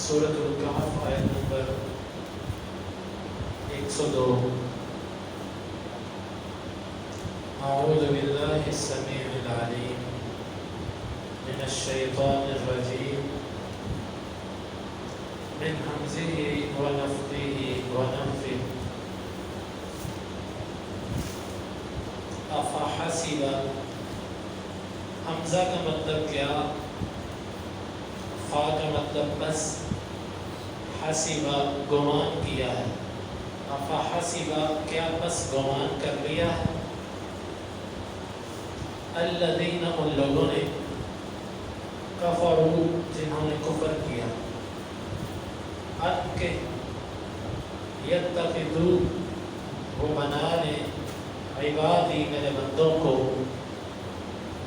سورۃ الکہف آیت نمبر 102۔ اعوذ باللہ السمیع العلیم من الشیطان الرجیم من ہمزہ ونفخہ ونفثہ۔ افحسب، حمزہ کا مطلب کیا، فا کا مطلب بس، حسب گمان کیا ہے، افحسب کیا بس گمان کر لیا ہے، الذین ان لوگوں نے، کفروا جنہوں نے کفر کیا، ان کے، یتخذوا وہ بنا لیں، عبادی میرے بندوں کو،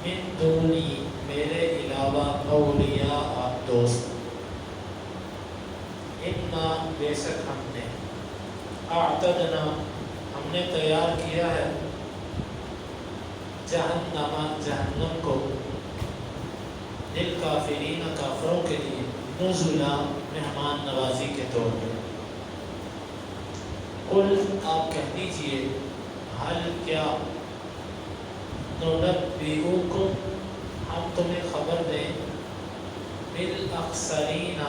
من دونی میرے علاوہ، اولیاء دوست، انا بے شک ہم نے، اعتدنا ہم نے تیار کیا ہے، جہنم جہنم کو، للکافرین کافروں کے لیے، نزلا مہمان نوازی کے طور پر۔ قل آپ کہہ دیجئے، حل کیا، ننبئکم ہم تمہیں خبر دیں، بالاخسرین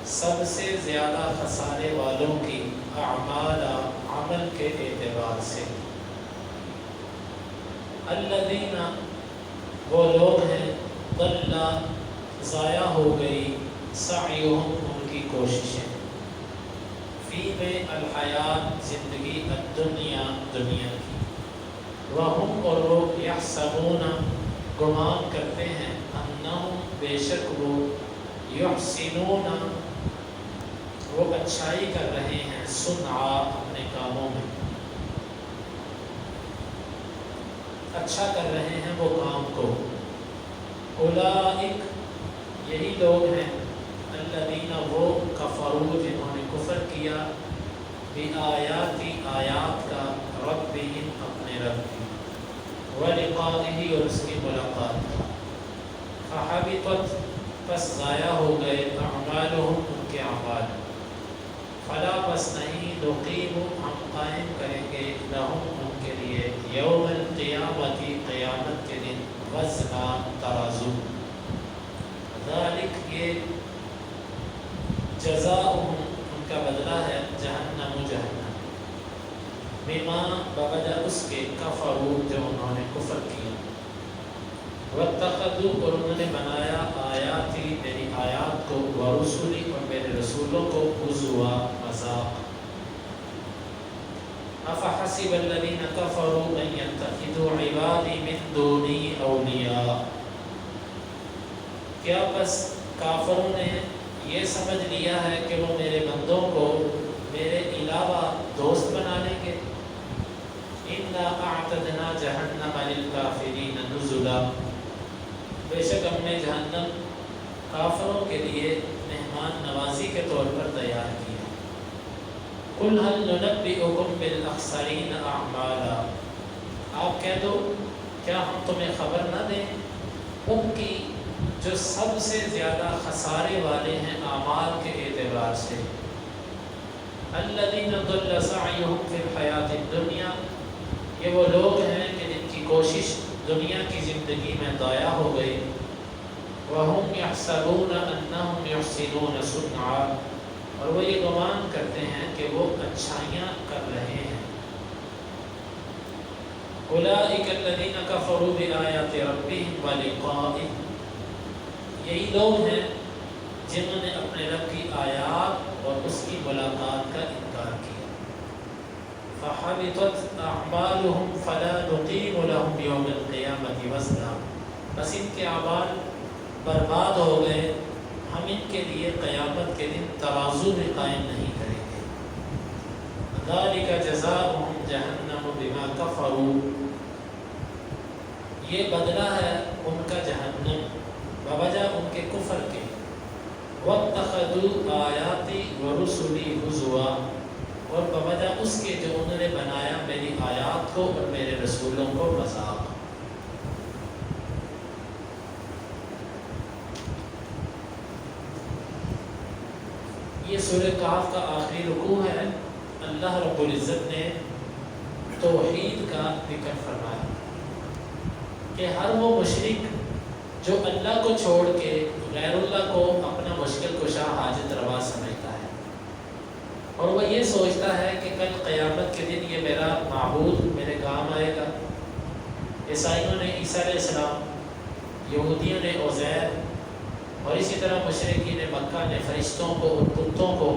سب سے زیادہ خسارے والوں کی، اعمال عمل کے اعتبار سے، الذین وہ لوگ ہیں، ضل ضائع ہو گئی، سعیہم ان کی کوششیں، فی میں الحیات زندگی، الدنیا دنیا کی، وہم اور وہ، یحسبون گمان کرتے ہیں، انہم بے شک وہ، یحسنون وہ اچھائی کر رہے ہیں، صنعا اپنے کاموں میں، اچھا کر رہے ہیں وہ کام کو، اولئک یہی لوگ ہیں، الذین وہ، کفروا جنہوں نے کفر کیا، بآیاتی آیات کا، ربہم اپنے رب کی، ولقائہ اور اس کی ملاقات کا، فحبطت پس ضائع ہو گئے، اعمالہم ان کے اعمال، فلا پس نہیں، نقیم ہم قائم کریں گے، لہم ان کے لیے، یوم القیامت قیامت کے دن، وزنا ترازو، ذالک یہ، جزاؤہم ان کا بدلہ ہے، جہنم جہنم، بما بوجہ اس کے، کفروا جو انہوں نے کفر کیا، واتخذوا اور انہوں نے بنایا، آیاتی میری آیات کو، ورسلی اور میرے رسولوں کو، ہزوا مذاق، افحسب الذین کفروا ان یتخذوا عبادی من دونی اولیاء، کیا بس کافروں نے یہ سمجھ لیا ہے کہ وہ میرے بندوں کو میرے علاوہ دوست بنا لیں گے، انا اعتدنا جہنم للکافرین نزلا، بے شک ہم نے جہنم کافروں کے لیے مہمان نوازی کے طور پر تیار کیا، قل هل ننبئکم بالاخسرین اعمالا، آپ کہہ دو کیا ہم تمہیں خبر نہ دیں ان کی جو سب سے زیادہ خسارے والے ہیں اعمال کے اعتبار سے، الذین ضل سعیہم فی الحیات الدنیا، یہ وہ لوگ ہیں کہ جن کی کوشش دنیا کی زندگی میں ضائع ہو گئی، وہم یحسبون انہم یحسنون صنعا، اور وہ یہ گمان کرتے ہیں کہ وہ اچھائیاں کر رہے ہیں، اولئک الذین کفروا بآیات ربہم ولقائہ، یہی لوگ ہیں جنہوں نے اپنے رب کی آیات اور اس کی ملاقات کا انکار کیا، فحبطت اعمالہم فلا نقیم لہم یوم القیامت وزنا، بس ان کے اعمال برباد ہو گئے، ہم ان کے لیے قیامت کے دن ترازو بھی قائم نہیں کریں گے، ذالک جزاؤہم جہنم بما کفروا، یہ بدلہ ہے ان کا جہنم بوجہ ان کے کفر کے، واتخذوا آیاتی ورسلی ہزوا، اور بوجہ اس کے جو انہوں نے بنایا میری آیات کو اور میرے رسولوں کو مذاق۔ یہ سورہ کہف کا آخری رکوع ہے. اللہ رب العزت نے توحید کا ذکر فرمایا کہ ہر وہ مشرک جو اللہ کو چھوڑ کے غیر اللہ کو اپنا مشکل کشا حاجت روا سمجھتا ہے اور وہ یہ سوچتا ہے کہ کل قیامت کے دن یہ میرا معبود میرے کام آئے گا. عیسائیوں نے عیسیٰ علیہ السلام، یہودیوں نے عزیر، اور اسی طرح مشرکین مکہ نے فرشتوں کو اور بتوں کو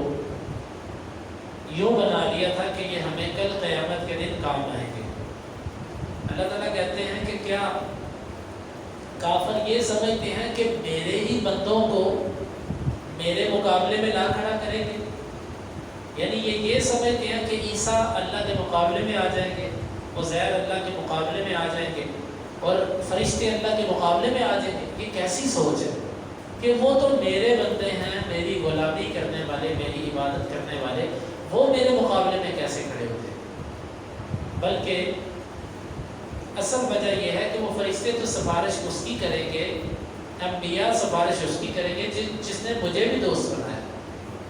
یوں بنا لیا تھا کہ یہ ہمیں کل قیامت کے دن کام آئیں گے. اللہ تعالیٰ کہتے ہیں کہ کیا کافر یہ سمجھتے ہیں کہ میرے ہی بندوں کو میرے مقابلے میں لا کھڑا کریں گے؟ یعنی یہ سمجھتے ہیں کہ عیسیٰ اللہ کے مقابلے میں آ جائیں گے، عزیر اللہ کے مقابلے میں آ جائیں گے، اور فرشتے اللہ کے مقابلے میں آ جائیں گے. یہ کیسی سوچ ہے کہ وہ تو میرے بندے ہیں، میری غلامی کرنے والے، میری عبادت کرنے والے، وہ میرے مقابلے میں کیسے کھڑے ہوتے ہیں؟ بلکہ اصل وجہ یہ ہے کہ وہ فرشتے تو سفارش اس کی کریں گے، انبیاء سفارش اس کی کریں گے جس نے مجھے بھی دوست بنایا،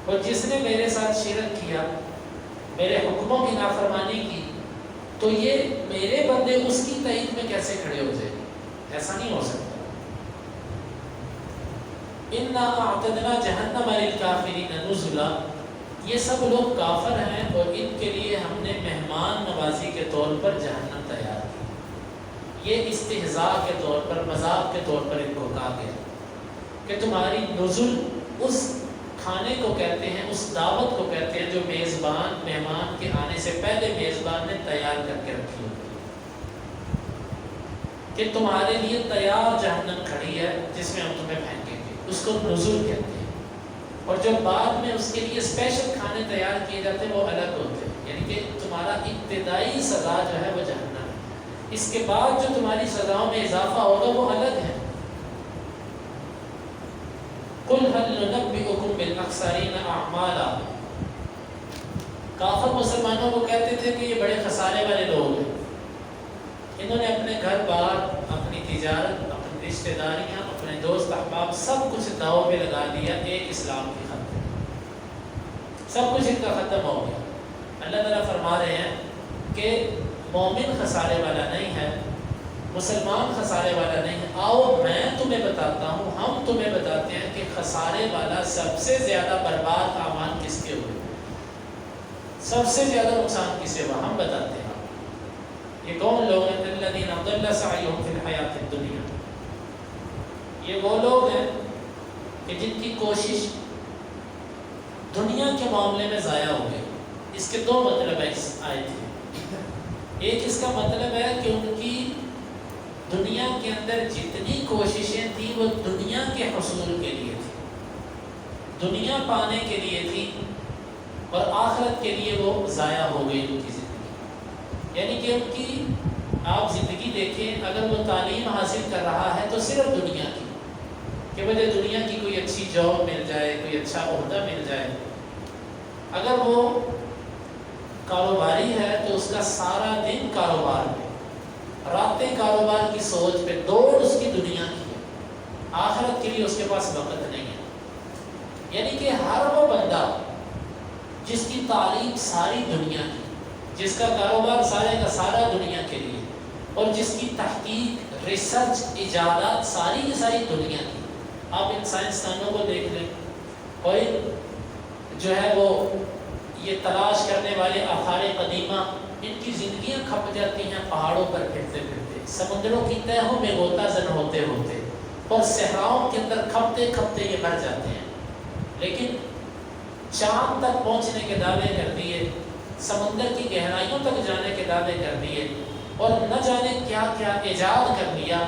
اور جس نے میرے ساتھ شرک کیا، میرے حکموں کی نافرمانی کی، تو یہ میرے بندے اس کی تائید میں کیسے کھڑے ہو جائیں گے؟ ایسا نہیں ہو سکتا. اِنَّا أَعْتَدْنَا جَهَنَّمَ لِلْكَافِرِينَ نُزُلًا، یہ سب لوگ کافر ہیں اور ان کے لیے ہم نے مہمان نوازی کے طور پر جہنم تیار کی. یہ استہزاء کے طور پر، مذاق کے طور پر ان کو کہا گیا کہ تمہاری نزل اس کھانے کو کہتے ہیں، اس دعوت کو کہتے ہیں جو میزبان مہمان کے آنے سے پہلے میزبان نے تیار کر کے رکھی ہوتی ہے، کہ تمہارے لیے تیار جہنم کھڑی ہے جس میں ہم تمہیں پھینکیں گے. اس کو نزل کہتے ہیں. اور جو بعد میں اس کے لیے اسپیشل کھانے تیار کیے جاتے ہیں وہ الگ ہوتے ہیں. یعنی کہ تمہارا ابتدائی سزا جو ہے وہ جہنم ہے، اس کے بعد جو تمہاری سزاؤں میں اضافہ ہوگا وہ الگ ہے. قُلْ هَلْ نُنَبِّئُكُمْ بِالْأَخْسَرِينَ أَعْمَالًا، کافر مسلمانوں کو کہتے تھے کہ یہ بڑے خسارے والے لوگ ہیں، انہوں نے اپنے گھر بار، اپنی تجارت، اپنی رشتہ داریاں، اپنے دوست احباب سب کچھ داؤ پہ لگا دیا ایک اسلام کی خاطر، سب کچھ ان کا ختم ہو گیا. اللہ تعالیٰ فرما رہے ہیں کہ مومن خسارے والا نہیں ہے، مسلمان خسارے والا نہیں ہے. آؤ میں تمہیں بتاتا ہوں، ہم تمہیں بتاتے ہیں کہ خسارے والا سب سے زیادہ برباد اعمال کس کے ہوئے، سب سے زیادہ نقصان کسے ہوا، ہم بتاتے ہیں. یہ کون لوگ ہیں؟ الذین ضل سعیہم فی الحیاۃ الدنیا، یہ وہ لوگ ہیں کہ جن کی کوشش دنیا کے معاملے میں ضائع ہو گئی. اس کے دو مطلب ہیں اس آیت میں. ایک اس کا مطلب ہے کہ ان کی دنیا کے اندر جتنی کوششیں تھیں وہ دنیا کے حصول کے لیے تھی، دنیا پانے کے لیے تھی، اور آخرت کے لیے وہ ضائع ہو گئی ان کی زندگی. یعنی کہ ان کی آپ زندگی دیکھیں، اگر وہ تعلیم حاصل کر رہا ہے تو صرف دنیا کی کہ مجھے دنیا کی کوئی اچھی جاب مل جائے، کوئی اچھا عہدہ مل جائے. اگر وہ کاروباری ہے تو اس کا سارا دن کاروبار میں، راتیں کاروبار کی سوچ پہ، دوڑ اس کی دنیا کی ہے، آخرت کے لیے اس کے پاس وقت نہیں ہے. یعنی کہ ہر وہ بندہ جس کی تعلیم ساری دنیا کی، جس کا کاروبار سارے کا سارا دنیا کے لیے، اور جس کی تحقیق، ریسرچ، ایجادات ساری کی ساری دنیا کی. آپ ان سائنسدانوں کو دیکھ لیں، اور جو ہے وہ یہ تلاش کرنے والے آثار قدیمہ، ان کی زندگیاں کھپ جاتی ہیں پہاڑوں پر پھرتے پھرتے، سمندروں کی تہوں میں غوطہ زن ہوتے ہوتے، اور صحراؤں کے اندر کھپتے کھپتے یہ مر جاتے ہیں. لیکن چاند تک پہنچنے کے دعوے کر دیے، سمندر کی گہرائیوں تک جانے کے دعوے کر دیے، اور نہ جانے کیا کیا ایجاد کر لیا.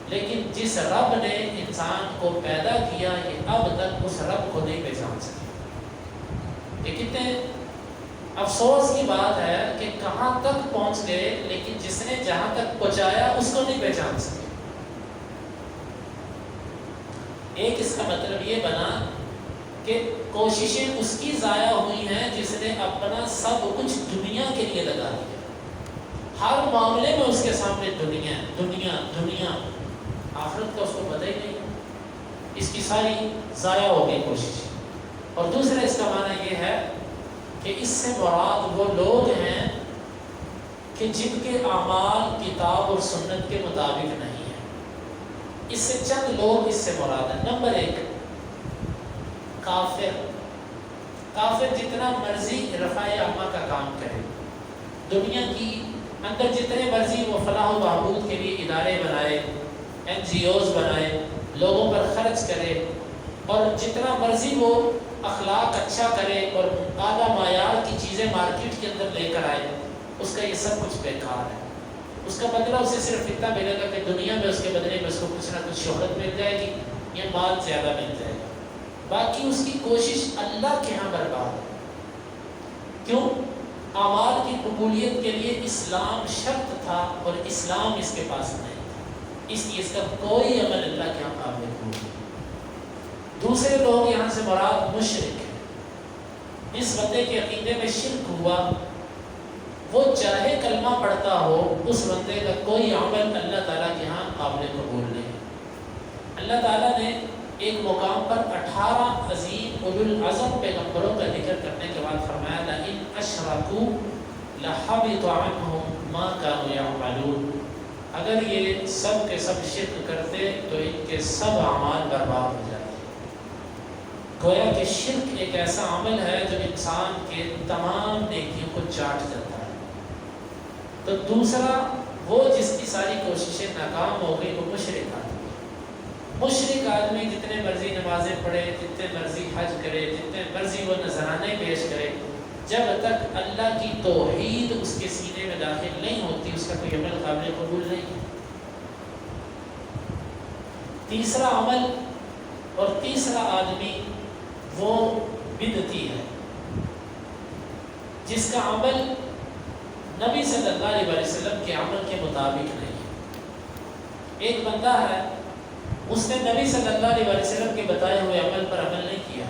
لیکن جس رب نے انسان کو پیدا کیا، یہ اب تک اس رب کو نہیں پہچان سکے. یہ کتنے افسوس کی بات ہے کہ کہاں تک پہنچ گئے، لیکن جس نے جہاں تک پہنچایا اس کو نہیں پہچان سکے. ایک اس کا مطلب یہ بنا کہ کوششیں اس کی ضائع ہوئی ہیں جس نے اپنا سب کچھ دنیا کے لیے لگا دیا. ہر معاملے میں اس کے سامنے دنیا دنیا دنیا، آخرت کا اس کو پتہ ہی نہیں. اس کی ساری ضائع ہو گئی کوششیں. اور دوسرا اس کا معنی یہ ہے کہ اس سے مراد وہ لوگ ہیں کہ جن کے اعمال کتاب اور سنت کے مطابق نہیں ہیں۔ اس سے چند لوگ اس سے مراد ہیں۔ نمبر 1 کافر۔ کافر جتنا مرضی رفع عامہ کا کام کرے، دنیا کی اندر جتنے مرضی وہ فلاح و بہبود کے لیے ادارے بنائے، NGOs بنائے، لوگوں پر خرچ کرے، اور جتنا مرضی وہ اخلاق اچھا کرے اور اعلیٰ معیار کی چیزیں مارکیٹ کے اندر لے کر آئے، اس کا یہ سب کچھ بیکار ہے۔ اس کا بدلہ اسے صرف اتنا ملے گا کہ دنیا میں اس کے بدلے میں اس کو کچھ نہ کچھ شہرت مل جائے گی یا مال زیادہ مل جائے گا، باقی اس کی کوشش اللہ کے ہاں برباد ہے۔ کیوں؟ اعمال کی قبولیت کے لیے اسلام شرط تھا اور اسلام اس کے پاس نہیں تھا، اس لیے اس کا کوئی عمل اللہ کے ہاں قابل قبول نہیں۔ دوسرے لوگ یہاں سے مراد مشرک ہیں۔ جس بندے کے عقیدے میں شرک ہوا، وہ چاہے کلمہ پڑھتا ہو، اس بندے کا کوئی عمل اللہ تعالیٰ کے ہاں قابل قبول نہیں۔ اللہ تعالیٰ نے ایک مقام پر 18 عظیم اولو العزم پیغمبروں کا ذکر کرنے کے بعد فرمایا لَإِنْ أَشْرَكُوا لَحَبِطَ عَنْهُمْ مَا كَانُوا يَعْمَلُونَ، اگر یہ سب کے سب شرک کرتے تو ان کے سب اعمال برباد ہو جاتے۔ گویا کہ شرک ایک ایسا عمل ہے جو انسان کے تمام نیکیوں کو چاٹ جاتا ہے۔ تو دوسرا، وہ جس کی ساری کوششیں ناکام ہو گئی، وہ مشرک آدمی۔ مشرک آدمی جتنے مرضی نمازیں پڑھے، جتنے مرضی حج کرے، جتنے مرضی وہ نذرانے پیش کرے، جب تک اللہ کی توحید اس کے سینے میں داخل نہیں ہوتی، اس کا کوئی عمل قابل قبول نہیں۔ تیسرا عمل اور تیسرا آدمی وہ بدعتی ہے، جس کا عمل نبی صلی اللہ علیہ وسلم کے عمل کے مطابق نہیں ہے۔ ایک بندہ ہے، اس نے نبی صلی اللہ علیہ وسلم کے بتائے ہوئے عمل پر عمل نہیں کیا،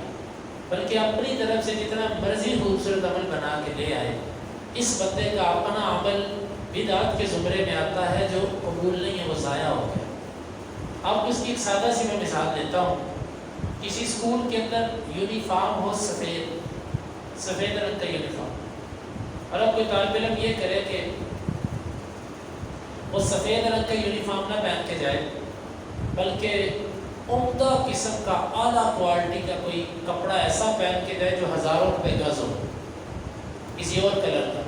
بلکہ اپنی طرف سے جتنا مرضی خوبصورت عمل بنا کے لے آئے۔ اس بندے کا اپنا عمل بدعت کے زمرے میں آتا ہے، جو قبول نہیں ہے، وہ ضائع ہو گیا۔ اب اس کی ایک سادہ سی میں مثال دیتا ہوں۔ کسی اسکول کے اندر یونیفارم ہو سفید رنگ کا یونیفارم، اور اب کوئی طالب علم یہ کرے کہ وہ سفید رنگ کا یونیفارم نہ پہن کے جائے، بلکہ عمدہ قسم کا اعلیٰ کوالٹی کا کوئی کپڑا ایسا پہن کے جائے جو ہزاروں روپے گز ہو، کسی اور کلر کا،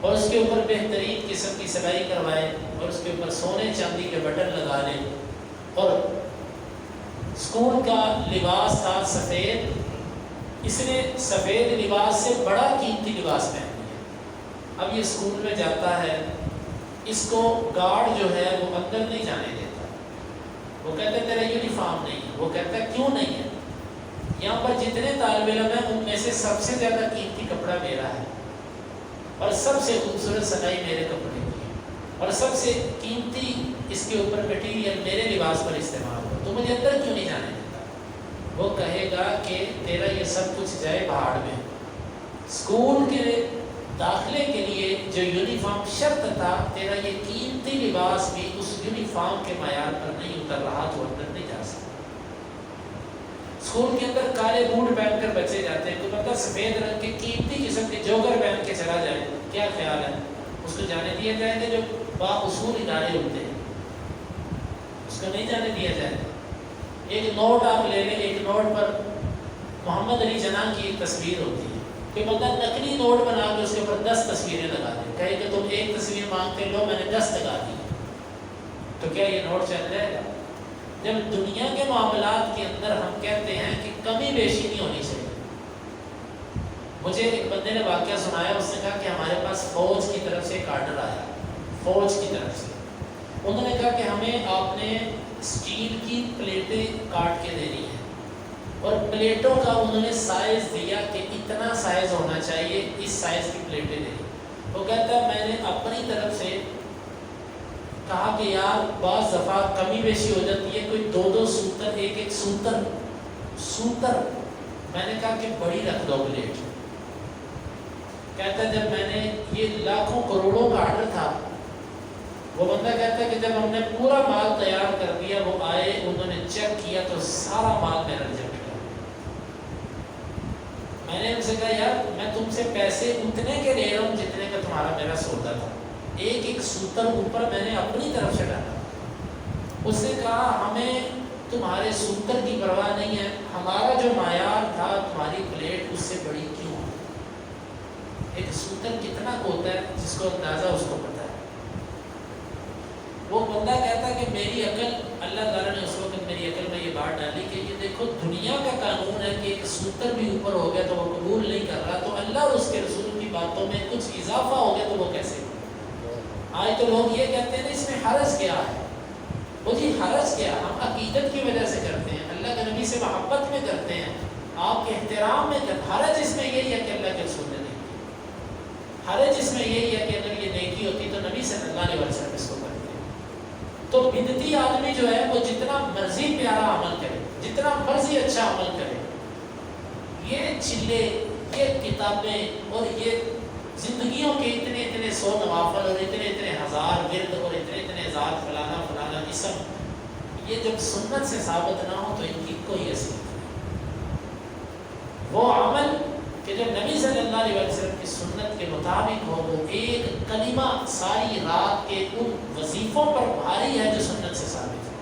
اور اس کے اوپر بہترین قسم کی سلائی کروائے، اور اس کے اوپر سونے چاندی کے بٹن لگا لے، اور اسکول کا لباس تھا سفید، اس نے سفید لباس سے بڑا قیمتی لباس پہن لیا۔ اب یہ اسکول میں جاتا ہے، اس کو گارڈ جو ہے وہ اندر نہیں جانے دیتا، وہ کہتا ہے تیرا یونیفارم نہیں ہے، وہ کہتا ہے کیوں نہیں ہے؟ یہاں پر جتنے طالب علم ہیں ان میں سے سب سے زیادہ قیمتی کپڑا میرا ہے، اور سب سے خوبصورت سلائی میرے کپڑے کی ہے، اور سب سے قیمتی اس کے اوپر مٹیریل میرے لباس پر استعمال ہو، تو مجھے اندر کیوں نہیں جانے دیتا؟ وہ کہے گا کہ تیرا یہ سب کچھ جائے پہاڑ میں۔ اسکول کے داخلے کے لیے جو یونیفارم شرط تھا، تیرا یہ قیمتی لباس بھی اس یونیفارم کے معیار پر نہیں اتر رہا، تو اندر نہیں جا سکتا۔ اسکول کے اندر کالے بوٹ پہن کر بچے جاتے ہیں، کوئی بندہ سفید رنگ کے قیمتی قسم کے جوگر پہن کے چلا جائے، کیا خیال ہے؟ اس کو جانے دیا جائے گا؟ جو بااصول ادارے ہوتے ہیں اس کو نہیں جانے دیا جائے گا۔ ایک نوٹ آپ لے لیں، ایک نوٹ پر محمد علی جناح کی ایک تصویر ہوتی ہے، کہ بندہ نقلی نوٹ بنا کے اس کے اوپر 10 تصویریں لگا دے، کہے کہ تم ایک تصویر مانگتے لو، میں نے 10 لگا دی، تو کیا یہ نوٹ چل جائے گا؟ جب دنیا کے معاملات کے اندر ہم کہتے ہیں کہ کمی بیشی نہیں ہونی چاہیے۔ مجھے ایک بندے نے واقعہ سنایا، اس نے کہا کہ ہمارے پاس فوج کی طرف سے ایک آرڈر آیا، فوج کی طرف سے انہوں نے کہا کہ ہمیں آپ نے اسٹیل کی پلیٹیں کاٹ کے دینی ہیں، اور پلیٹوں کا انہوں نے سائز دیا کہ اتنا سائز ہونا چاہیے، اس سائز کی پلیٹیں دیں۔ وہ کہتا ہے میں نے اپنی طرف سے کہا کہ یار بعض دفعہ کمی بیشی ہو جاتی ہے، کوئی 2 سوتر، ایک سوتر میں نے کہا کہ بڑی رکھ دو پلیٹ۔ کہتا ہے جب میں نے یہ لاکھوں کروڑوں کا آرڈر تھا، وہ بندہ کہتا ہے کہ جب ہم نے پورا مال تیار کر دیا، وہ آئے، انہوں نے چیک کیا تو سارا مال میرا ریجیکٹ کر دیا۔ میں نے ان سے کہا یار میں تم سے پیسے اتنے کے لے رہا ہوں جتنے کا تمہارا میرا سودا تھا، ایک ایک سوتر اوپر میں نے اپنی طرف سے ڈالا۔ اس سے کہا ہمیں تمہارے سوتر کی پرواہ نہیں ہے، ہمارا جو معیار تھا تمہاری پلیٹ اس سے بڑی کیوں ہے؟ ایک سوتر کتنا ہوتا ہے جس کو اندازہ اس کو پتا ہے۔ وہ بندہ کہتا ہے کہ میری عقل، اللہ تعالیٰ نے اس وقت میری عقل میں یہ بات ڈالی کہ یہ دیکھو دنیا کا قانون ہے کہ ایک سوتر بھی اوپر ہو گیا تو وہ قبول نہیں کر رہا، تو اللہ اور اس کے رسول کی باتوں میں کچھ اضافہ ہو گیا تو وہ کیسے؟ آج تو لوگ یہ کہتے ہیں اس میں حرج کیا ہے؟ وہ جی حرج کیا؟ ہم عقیدت کی وجہ سے کرتے ہیں، اللہ کے نبی سے محبت میں کرتے ہیں، آپ کے احترام میں کرتے ہیں۔ حرج اس میں یہی ہے کہ اللہ کے رسول نے نہیں کیا۔ حرج اس میں یہی ہے کہ اگر یہ نیکی ہوتی تو نبی صلی اللہ علیہ وسلم اس کو کرتے ہیں۔ تو بدعتی آدمی جو ہے وہ جتنا مرضی پیارا عمل کرے، جتنا مرضی اچھا عمل کرے، یہ چلے، یہ کتابیں اور یہ زندگیوں کے اتنے اتنے 100 نوافل اور اتنے اتنے ہزار ورد اور اتنے اتنے ذات فلانا فلانا اسم، یہ جب سنت سے ثابت نہ ہو تو ان کی کوئی حیثیت نہیں۔ وہ عمل کہ جب نبی صلی اللہ علیہ وسلم کی سنت کے مطابق ہو، وہ ایک کلمہ ساری رات کے ان وظیفوں پر بھاری ہے جو سنت سے ثابت ہو،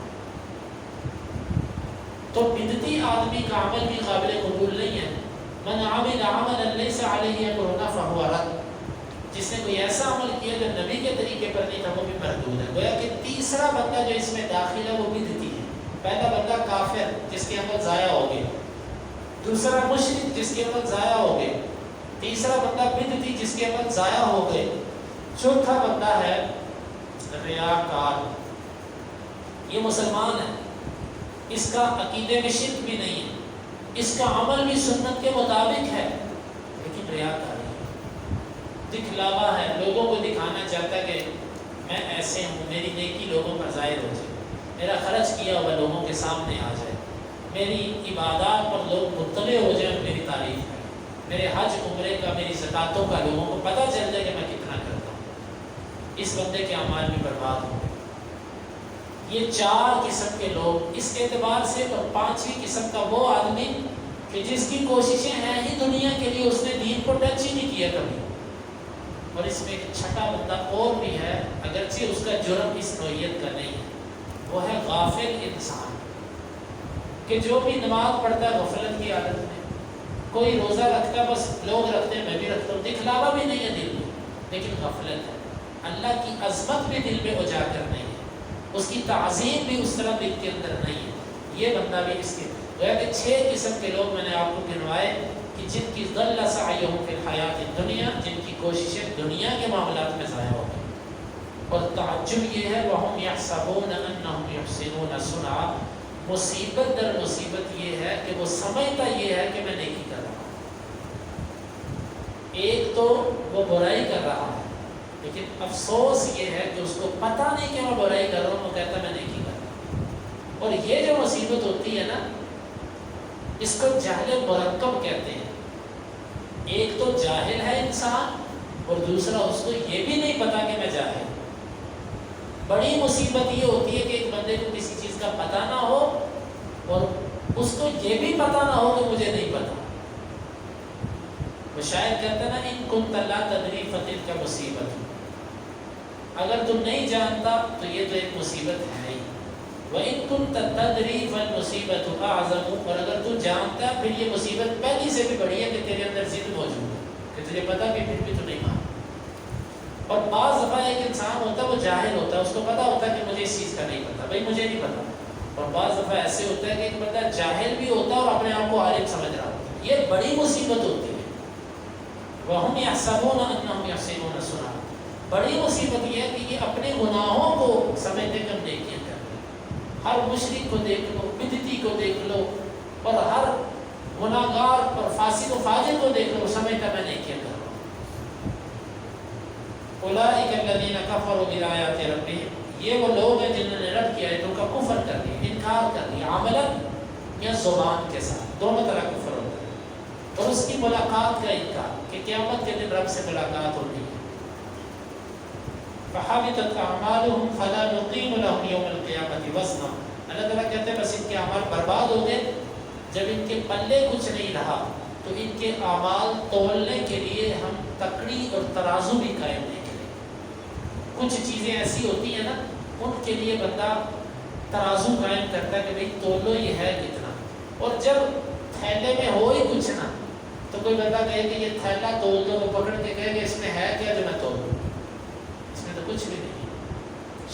تو بدعتی آدمی کا عمل بھی قابل قبول نہیں ہے۔ من عمل عملا لیس علیہ امرنا فہو رد، جس نے کوئی ایسا عمل کیا جو نبی کے طریقے پر نہیں تھا وہ بھی مردود ہے۔ گویا کہ تیسرا بندہ جو اس میں داخل ہے وہ بدعتی ہے۔ پہلا بندہ کافر جس کے عمل ضائع ہو گئے، دوسرا مشرک جس کے عمل ضائع ہو گئے، تیسرا بندہ بدعتی جس کے عمل ضائع ہو گئے، چوتھا بندہ ہے ریاکار۔ یہ مسلمان ہے، اس کا عقیدے میں شرک بھی نہیں ہے، اس کا عمل بھی سنت کے مطابق ہے، لیکن ریاکاری دکھلاوا ہے، لوگوں کو دکھانا چاہتا ہے کہ میں ایسے ہوں، میری نیکی لوگوں پر ظاہر ہو جائے، میرا خرچ کیا ہوا لوگوں کے سامنے آ جائے، میری عبادات پر لوگ مطلع ہو جائیں، میری تعریف کریں، میرے حج عمرے کا، میری زکاتوں کا لوگوں کو پتہ چل جائے کہ میں کتنا کرتا ہوں۔ اس بندے کے اعمال بھی برباد ہوں گے۔ یہ 4 قسم کے لوگ اس اعتبار سے، اور 5ویں قسم کا وہ آدمی کہ جس کی کوششیں ہیں ہی دنیا کے لیے، اس نے دین کو ٹچ ہی نہیں کیا کبھی۔ اور اس میں ایک چھٹا بندہ اور بھی ہے، اگرچہ اس کا جرم اس نوعیت کا نہیں ہے، وہ ہے غافل انسان، کہ جو بھی نماز پڑھتا ہے غفلت کی حالت میں، کوئی روزہ رکھتا ہے بس لوگ رکھتے ہیں میں بھی رکھتا ہوں، دکھلاوا بھی نہیں ہے دل میں، لیکن غفلت ہے، اللہ کی عظمت بھی دل میں اجاگر نہیں ہے، اس کی تعظیم بھی اس طرح دل کے اندر نہیں ہے، یہ بندہ بھی اس کے گویا کہ 6 قسم کے لوگ میں نے آپ کو گنوائے کہ جن کی ضل سعیہم فی الحیات الدنیا، جن کی کوششیں دنیا کے معاملات میں ضائع ہو گئی۔ اور تعجب یہ ہے وَهُمْ يَحْسَبُونَ أَنَّهُمْ يُحْسِنُونَ صُنْعًا، مصیبت در مصیبت یہ ہے کہ وہ سمجھتا یہ ہے کہ میں نیکی کر رہا ہوں۔ ایک تو وہ برائی کر رہا ہے، لیکن افسوس یہ ہے کہ اس کو پتہ نہیں کہ میں برائی کر رہا ہوں، وہ کہتا میں نیکی کر رہا ہوں۔ اور یہ جو مصیبت ہوتی ہے نا، اس کو جہل مرکب کہتے ہیں۔ ایک تو جاہل ہے انسان، اور دوسرا اس کو یہ بھی نہیں پتا کہ میں جاہل ہوں۔ بڑی مصیبت یہ ہوتی ہے کہ ایک بندے کو کسی چیز کا پتہ نہ ہو، اور اس کو یہ بھی پتہ نہ ہو کہ مجھے نہیں پتا۔ وہ شاعر کہتا ہے نا ان کنت لا تدری فتلک مصیبت، اگر تم نہیں جانتا تو یہ تو ایک مصیبت ہے ہی، وَإِن كُنْتَ تَدْرِي فَالْمُصِيبَةُ أَعْظَمُ، اور اگر تو جانتا ہے پھر یہ مصیبت پہلی سے بھی بڑی ہے کہ تیرے اندر ضد موجود ہے، کہ تجھے پتا کہ پھر بھی تو نہیں مانتا۔ اور بعض دفعہ ایک انسان ہوتا ہے وہ جاہل ہوتا ہے، اس کو پتا ہوتا ہے کہ مجھے اس چیز کا نہیں پتا، بھائی مجھے نہیں پتا۔ اور بعض دفعہ ایسے ہوتا ہے کہ ایک بندہ جاہل بھی ہوتا ہے اور اپنے آپ کو عالم سمجھ رہا ہوتا ہے، یہ بڑی مصیبت ہوتی ہے۔ وَهُمْ يَحْسَبُونَ أَنَّهُمْ يُحْسِنُونَ صُنْعًا، بڑی مصیبت یہ ہے کہ یہ اپنے گناہوں کو سمجھتے کہ ہم نیکیاں کر رہے ہیں۔ ہر مشرک کو دیکھ لو، بدعتی کو دیکھ لو، اور ہر گناہگار اور فاسق و فاجر کو دیکھ لو، سمجھتا میں نیکیاں کر رہا ہوں۔ اولئک الذین کفروا بآیات ربہم، یہ وہ لوگ ہیں جنہوں نے رب کی آیتوں کا کفر کر دیا، انکار کر دیا، عملاً یا زبان کے ساتھ، دونوں طرح کفر ہوتا ہے۔ اور اس کی ملاقات کا انکار کہ قیامت کے دن رب سے ملاقات ہوگی۔ فحبطت اعمالهم فلا نقیم لهم یوم القیامۃ وزنا، اللہ تعالیٰ کہتے ہیں بس ان کے اعمال برباد ہو گئے، جب ان کے پلے کچھ نہیں رہا تو ان کے اعمال تولنے کے لیے ہم تکڑی اور ترازو بھی قائم نہیں کریں۔ کچھ چیزیں ایسی ہوتی ہیں نا، ان کے لیے بندہ ترازو قائم کرتا ہے کہ بھئی تولو یہ ہے کتنا، اور جب تھیلے میں ہو ہی کچھ نہ تو کوئی بندہ کہے کہ یہ تھیلا تول دو، وہ پکڑ کے کہے کہ اس میں ہے کیا جو میں تول دوں، اس میں تو کچھ بھی نہیں۔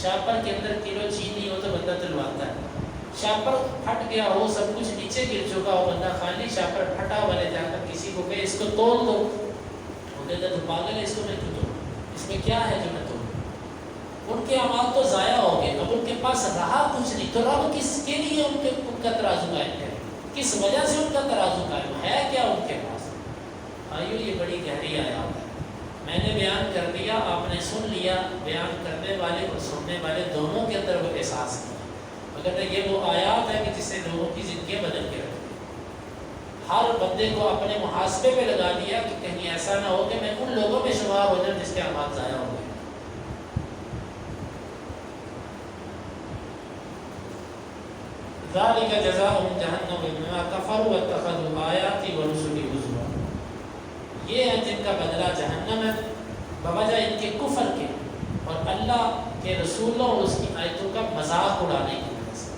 شاپر کے اندر کلو چینی ہو تو بندہ تلواتا ہے، شاپر پھٹ گیا ہو، سب کچھ نیچے گر چکا ہو، بندہ خالی شاپر پھٹا ہوا لے جا کر کسی کو کہے اس کو تول دو، وہ کہتا ہے تو پاگل ہے، اس کو میں کیوں تولوں، اس میں کیا ہے جو میں تولوں۔ ان کے اعمال تو ضائع ہو گئے، اب ان کے پاس رہا کچھ نہیں، تو رب کس کے لیے ان کا ترازو قائم ہے، کس وجہ سے ان کا ترازو قائم ہے کیا ان کے پاس۔ آئیو یہ بڑی گہری آیات ہے، میں نے بیان کر دیا، آپ نے سن لیا، بیان کرنے والے اور سننے والے دونوں کے اندر وہ احساس ہے، مگر یہ وہ آیات ہے کہ جس سے لوگوں کی زندگیاں بدل کے رکھ دی۔ ہر بندے کو اپنے محاسبے پہ لگا دیا کہ کہیں ایسا نہ ہو کہ میں ان لوگوں میں شمار ہو جاؤں جس کے اعمال ضائع ہو گئے۔ ذالک جزاؤہم جہنم بما کفروا واتخذوا آیاتی ورسلی ہزوا، یہ ہے جن کا بدلہ جہنم ہے بوجہ ان کے کفر کے اور اللہ کے رسولوں اور اس کی آیتوں کا مذاق اڑانے کی وجہ سے۔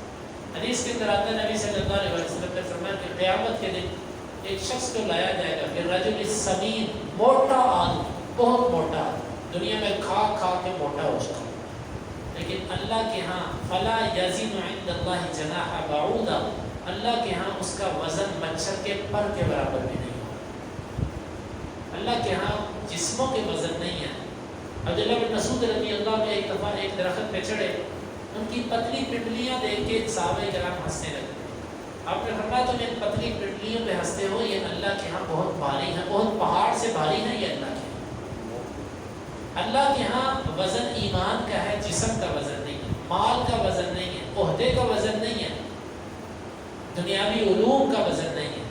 حدیث کے اندر آتا ہے، نبی صلی اللہ علیہ وسلم نے فرمایا کہ قیامت کے دن ایک شخص کو لایا جائے گا، پھر رجل السمین، موٹا آدمی، بہت موٹا آدمی، دنیا میں کھا کھا کے موٹا ہو چکا، لیکن اللہ کے ہاں فلا یزن عند اللہ جناح بعوضہ، اللہ کے ہاں اس کا وزن مچھر کے پر کے برابر بھی نہیں ہوگا۔ اللہ کے ہاں جسموں کے وزن نہیں ہے۔ عبداللہ بن مسعود رضی اللہ عنہ ایک دفعہ ایک درخت پہ چڑھے، ان کی پتلی پنڈلیاں دیکھ کے صحابہ کرام ہنسنے لگے۔ آپ نے فرمایا تم ان پتلی پنڈلیوں پہ ہنستے ہو، یہ اللہ کے ہاں بہت بھاری ہیں، بہت پہاڑ سے بھاری ہیں یہ اللہ کے ہاں۔ اللہ کے ہاں وزن ایمان کا ہے، جسم کا وزن نہیں ہے، مال کا وزن نہیں ہے، عہدے کا وزن نہیں ہے، دنیاوی علوم کا وزن نہیں ہے،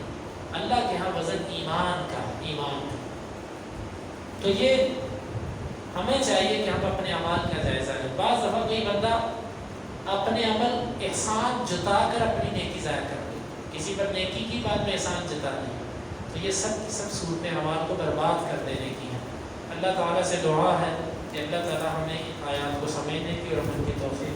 اللہ کے ہاں وزن ایمان کا ہے، ایمان کا۔ تو یہ ہمیں چاہیے کہ ہم اپنے اعمال کا جائزہ لیں۔ بعض دفعہ کوئی بندہ اپنے عمل احسان جتا کر اپنی نیکی ضائع کر دے، کسی پر نیکی کی بعد میں احسان جتا دے، تو یہ سب کی سب صورتیں اعمال کو برباد کر دینے کی ہیں۔ اللہ تعالیٰ سے دعا ہے کہ اللہ تعالیٰ ہمیں آیات کو سمجھنے کی اور عمل کی توفیق